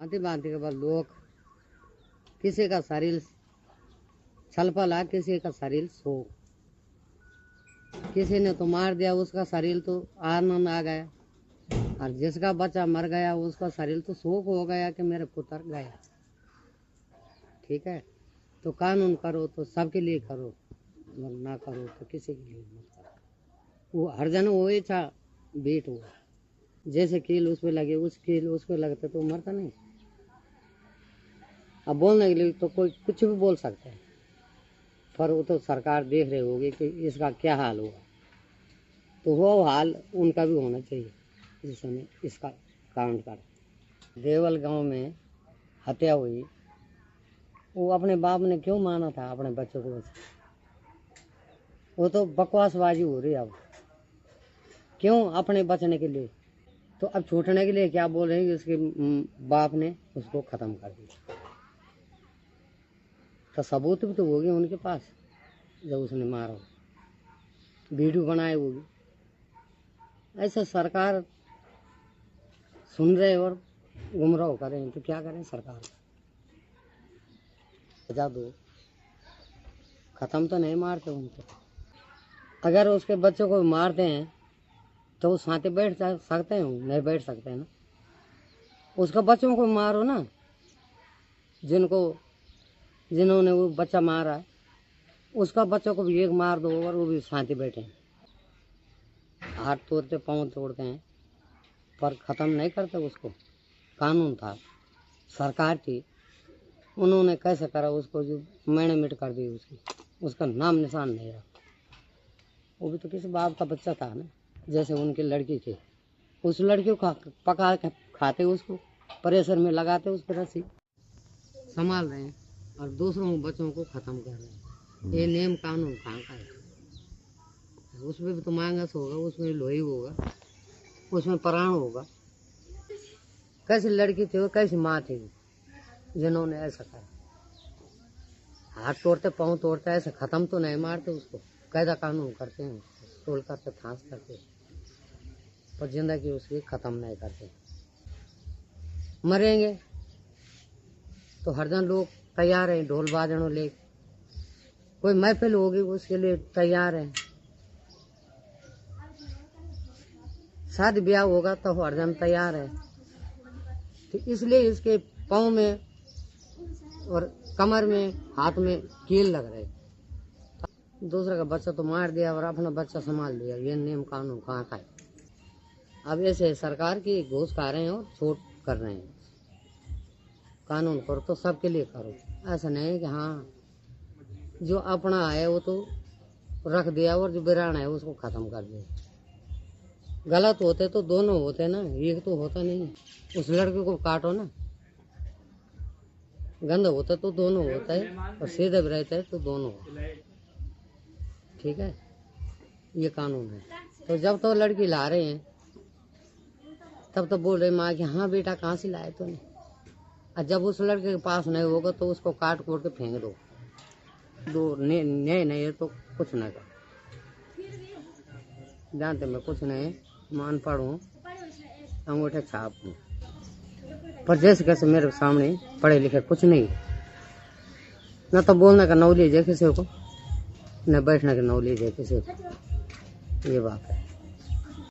भांति भांति के बाद लोग किसी का शरीर छलपला, किसी का शरीर सो, किसी ने तो मार दिया, उसका शरीर तो आनंद आ गया, और जिसका बच्चा मर गया उसका शरीर तो शोक हो गया कि मेरे पुत्र गया। ठीक है, तो कानून करो तो सबके लिए करो, ना करो तो किसी के लिए मत करो। वो हर जन वो था बेट हुआ, जैसे कील उस पे लगे, उस कील उस पे लगते तो मरता नहीं। अब बोलने के लिए तो कोई कुछ भी बोल सकता है, पर वो तो सरकार देख रही होगी कि इसका क्या हाल हुआ, तो वो हाल उनका भी होना चाहिए जिसने इसका काउंट कर। देवल गांव में हत्या हुई, वो अपने बाप ने क्यों माना था अपने बच्चों को? वो तो बकवासबाजी हो रही है अब, क्यों अपने बचने के लिए। तो अब छूटने के लिए क्या बोल रहे हैं कि उसके बाप ने उसको खत्म कर दिया, तो सबूत भी तो होगी उनके पास, जब उसने मारा वीडियो बनाए होगी। ऐसा सरकार सुन रहे और गुमराह करें तो क्या करें सरकार? सजा दो, खत्म तो नहीं मारते उनको। अगर उसके बच्चों को मारते हैं तो वो साथ बैठ सकते हैं? नहीं बैठ सकते हैं ना। उसका बच्चों को मारो ना, जिन्होंने वो बच्चा मारा, उसका बच्चों को भी एक मार दो और वो भी शांति बैठे। हाथ तोड़ते, पाँव तोड़ते हैं, पर ख़त्म नहीं करते उसको। कानून था, सरकार थी, उन्होंने कैसे करा उसको, जो मैंने मिट कर दी उसका नाम निशान नहीं रहा। वो भी तो किसी बाप का बच्चा था ना, जैसे उनकी लड़की थी, उस लड़की को पका खाते, उसको प्रेशर में लगाते, उस पर रस्सी संभाल रहे हैं और दूसरों बच्चों को ख़त्म कर रहे हैं। ये नियम कानून कहाँ का है? उसमें भी तो मांगस होगा, उसमें लोही होगा, उसमें प्राण होगा। कैसी लड़की थी वो, कैसी माँ थी जिन्होंने ऐसा करा? हाथ तोड़ते, पाँव तोड़ते, ऐसे ख़त्म तो नहीं मारते उसको, कायदा कानून करते हैं, तोल करते, फांस करते, पर जिंदगी उसकी ख़त्म नहीं करते। मरेंगे तो हर जन लोग तैयार हैं, ढोल बाजनों ले, कोई महफिल होगी उसके लिए तैयार है, शादी ब्याह होगा तो हर जन तैयार है। तो इसलिए इसके पाँव में और कमर में, हाथ में कील लग रहे। दूसरे का बच्चा तो मार दिया और अपना बच्चा संभाल लिया, ये नियम कानून कहाँ का है? अब ऐसे सरकार की घूस खा रहे हैं और छूट कर रहे हैं। कानून करो तो सबके लिए करो, ऐसा नहीं कि हाँ जो अपना है वो तो रख दिया और जो बिराना है उसको खत्म कर दिया। गलत होते तो दोनों होते ना, एक तो होता नहीं। उस लड़के को काटो ना, गंदा होता तो दोनों होता है, और सीधे भी रहता है तो दोनों होता है। ठीक है, ये कानून है। तो जब तो लड़की ला रहे हैं तब तो बोल रहे माँ कि हाँ बेटा कहाँ से लाए तूने, और जब उस लड़के के पास नहीं होगा तो उसको काट कोट के फेंक दो। नहीं तो कुछ नहीं कर जानते, मैं कुछ नहीं, मान पढ़ूँ, अंगूठे छाप हूँ, पर जैसे कैसे मेरे सामने पढ़े लिखे कुछ नहीं, न तो बोलने का नॉलेज है किसी को, न बैठने का नॉलेज है किसी को। ये बात है।